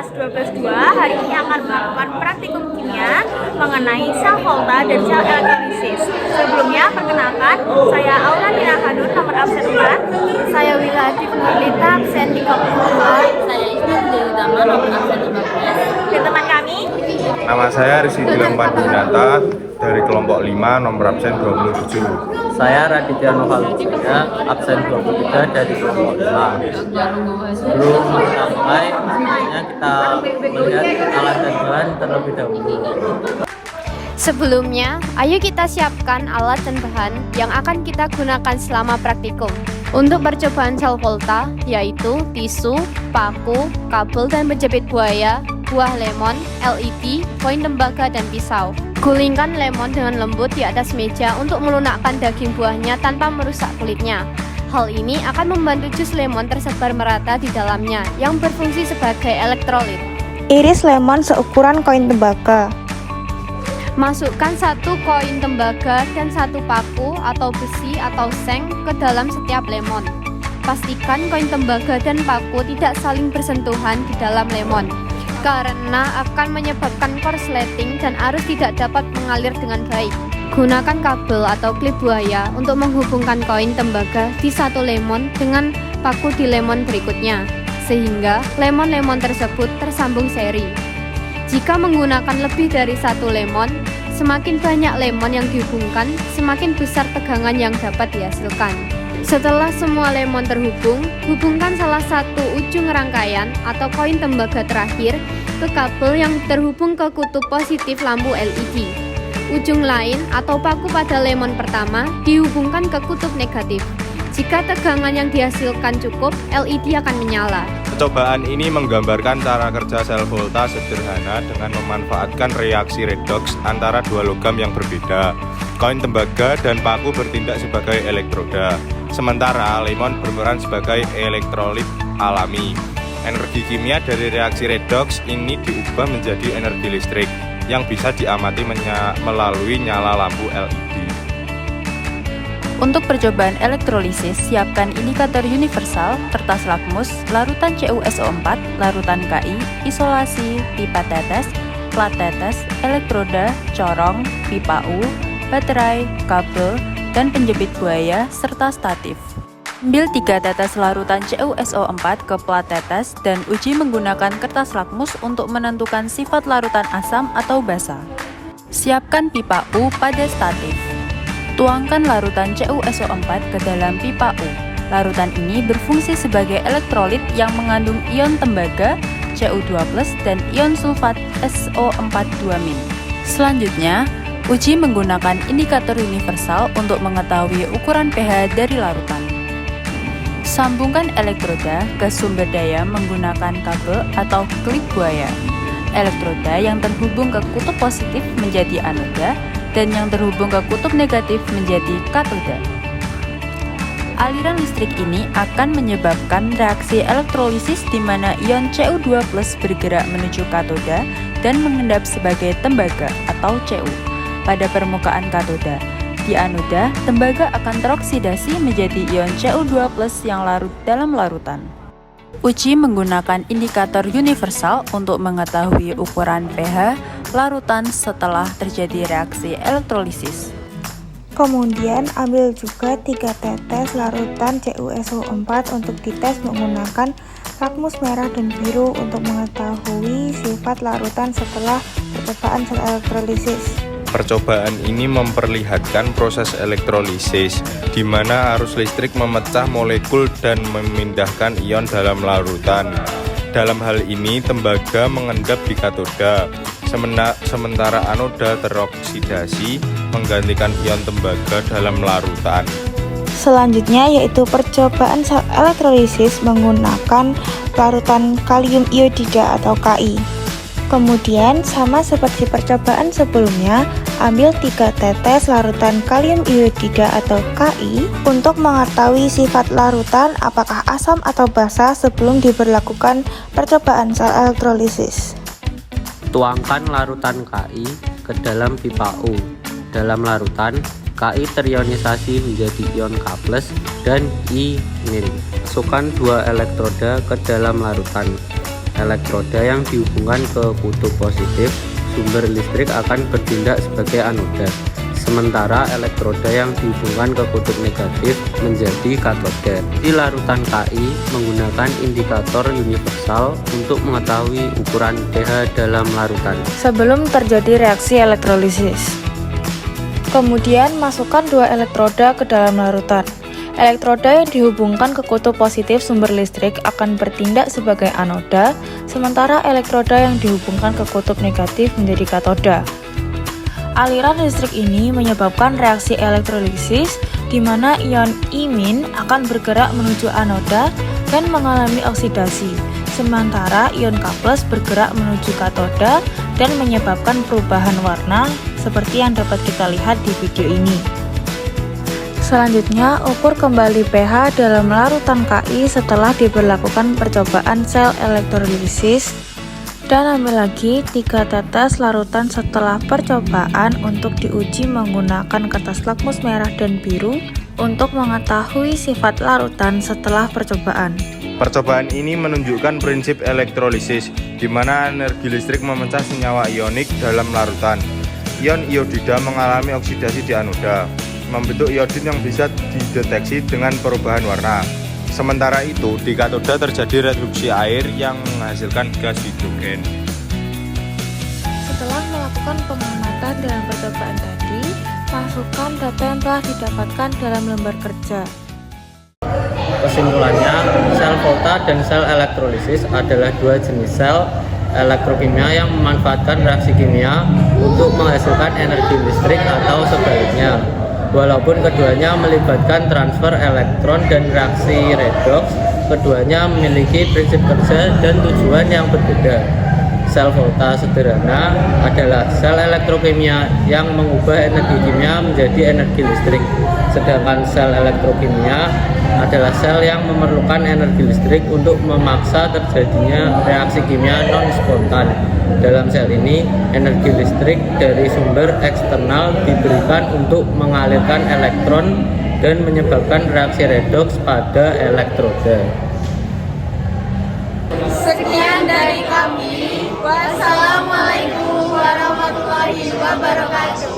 kelas 12-2 hari ini akan melakukan praktikum kimia mengenai sel volta dan sel elektrolisis. Sebelumnya, perkenalkan, saya Aula Nina Hanun, nomor absen 4. Saya Wila Adif Nurlita, absen 32. Saya Ismail Utama, nomor absen 15. Dan teman kami, Nama saya Rizky Gilang Pandunata dari kelompok 5, nomor absen 27. Saya Raditya Novalucia, absen 23 dari kelompok 5. Sebelum kita mulai, sebenarnya kita melihat alat dan bahan terlebih dahulu. Sebelumnya, ayo kita siapkan alat dan bahan yang akan kita gunakan selama praktikum. Untuk percobaan sel volta, yaitu tisu, paku, kabel dan penjepit buaya, buah lemon, LED, koin tembaga, dan pisau. Gulingkan lemon dengan lembut di atas meja untuk melunakkan daging buahnya tanpa merusak kulitnya. Hal ini akan membantu jus lemon tersebar merata di dalamnya yang berfungsi sebagai elektrolit. Iris lemon seukuran koin tembaga. Masukkan 1 koin tembaga dan 1 paku atau besi atau seng ke dalam setiap lemon. Pastikan koin tembaga dan paku tidak saling bersentuhan di dalam lemon, karena akan menyebabkan korsleting dan arus tidak dapat mengalir dengan baik. Gunakan kabel atau klip buaya untuk menghubungkan koin tembaga di satu lemon dengan paku di lemon berikutnya, sehingga lemon-lemon tersebut tersambung seri. Jika menggunakan lebih dari 1 lemon, semakin banyak lemon yang dihubungkan, semakin besar tegangan yang dapat dihasilkan. Setelah semua lemon terhubung, hubungkan salah satu ujung rangkaian atau koin tembaga terakhir ke kabel yang terhubung ke kutub positif lampu LED. Ujung lain atau paku pada lemon pertama dihubungkan ke kutub negatif. Jika tegangan yang dihasilkan cukup, LED akan menyala. Percobaan ini menggambarkan cara kerja sel volta sederhana dengan memanfaatkan reaksi redoks antara dua logam yang berbeda. Koin tembaga dan paku bertindak sebagai elektroda, sementara lemon berperan sebagai elektrolit alami. Energi kimia dari reaksi redoks ini diubah menjadi energi listrik yang bisa diamati melalui nyala lampu LED. Untuk percobaan elektrolisis, siapkan indikator universal, kertas lakmus, larutan CuSO4, larutan Ki, isolasi, pipa tetes, plat tetes, elektroda, corong, pipa U, baterai, kabel, dan penjepit buaya, serta statif. Ambil 3 tetes larutan CuSO4 ke plat tetes dan uji menggunakan kertas lakmus untuk menentukan sifat larutan asam atau basa. Siapkan pipa U pada statif. Tuangkan larutan CuSO4 ke dalam pipa U. Larutan ini berfungsi sebagai elektrolit yang mengandung ion tembaga Cu2+ dan ion sulfat SO42-. Selanjutnya, uji menggunakan indikator universal untuk mengetahui ukuran pH dari larutan. Sambungkan elektroda ke sumber daya menggunakan kabel atau klip buaya. Elektroda yang terhubung ke kutub positif menjadi anoda dan yang terhubung ke kutub negatif menjadi katoda. Aliran listrik ini akan menyebabkan reaksi elektrolisis di mana ion Cu2+ bergerak menuju katoda dan mengendap sebagai tembaga atau Cu pada permukaan katoda. Di anoda, tembaga akan teroksidasi menjadi ion Cu2+ yang larut dalam larutan. Uji menggunakan indikator universal untuk mengetahui ukuran pH larutan setelah terjadi reaksi elektrolisis. Kemudian ambil juga 3 tetes larutan CuSO4 untuk dites menggunakan lakmus merah dan biru untuk mengetahui sifat larutan setelah percobaan sel elektrolisis. Percobaan ini memperlihatkan proses elektrolisis, di mana arus listrik memecah molekul dan memindahkan ion dalam larutan. Dalam hal ini, tembaga mengendap di katoda, sementara anoda teroksidasi menggantikan ion tembaga dalam larutan. Selanjutnya yaitu percobaan sel elektrolisis menggunakan larutan kalium iodida atau Ki. Kemudian sama seperti percobaan sebelumnya, ambil 3 tetes larutan kalium iodida atau Ki untuk mengetahui sifat larutan apakah asam atau basa sebelum diberlakukan percobaan sel elektrolisis. Tuangkan larutan Ki ke dalam pipa U. Dalam larutan, Ki terionisasi menjadi ion K+ dan I-. Masukkan 2 elektroda ke dalam larutan. elektroda yang dihubungkan ke kutub positif sumber listrik akan bertindak sebagai anoda, sementara elektroda yang dihubungkan ke kutub negatif menjadi katoda. Di larutan Ki menggunakan indikator universal untuk mengetahui ukuran pH dalam larutan sebelum terjadi reaksi elektrolisis. Kemudian masukkan dua elektroda ke dalam larutan. Elektroda yang dihubungkan ke kutub positif sumber listrik akan bertindak sebagai anoda, sementara elektroda yang dihubungkan ke kutub negatif menjadi katoda. Aliran listrik ini menyebabkan reaksi elektrolisis di mana ion I- akan bergerak menuju anoda dan mengalami oksidasi, sementara ion K+ bergerak menuju katoda dan menyebabkan perubahan warna seperti yang dapat kita lihat di video ini. Selanjutnya, ukur kembali pH dalam larutan Ki setelah diberlakukan percobaan sel elektrolisis dan ambil lagi 3 tetes larutan setelah percobaan untuk diuji menggunakan kertas lakmus merah dan biru untuk mengetahui sifat larutan setelah percobaan. Percobaan ini menunjukkan prinsip elektrolisis, di mana energi listrik memecah senyawa ionik dalam larutan. Ion iodida mengalami oksidasi di anoda, membentuk iodin yang bisa dideteksi dengan perubahan warna. Sementara itu, di katoda terjadi reduksi air yang menghasilkan gas hidrogen. Setelah melakukan pengamatan dalam percobaan tadi, masukkan data yang telah didapatkan dalam lembar kerja. Kesimpulannya, sel volta dan sel elektrolisis adalah dua jenis sel elektrokimia yang memanfaatkan reaksi kimia untuk menghasilkan energi listrik atau sebaliknya. Walaupun keduanya melibatkan transfer elektron dan reaksi redox, keduanya memiliki prinsip kerja dan tujuan yang berbeda. Sel volta sederhana adalah sel elektrokimia yang mengubah energi kimia menjadi energi listrik, sedangkan sel elektrokimia adalah sel yang memerlukan energi listrik untuk memaksa terjadinya reaksi kimia non-spontan. Dalam sel ini, energi listrik dari sumber eksternal diberikan untuk mengalirkan elektron dan menyebabkan reaksi redoks pada elektroda. Sekian dari kami. Wassalamualaikum warahmatullahi wabarakatuh.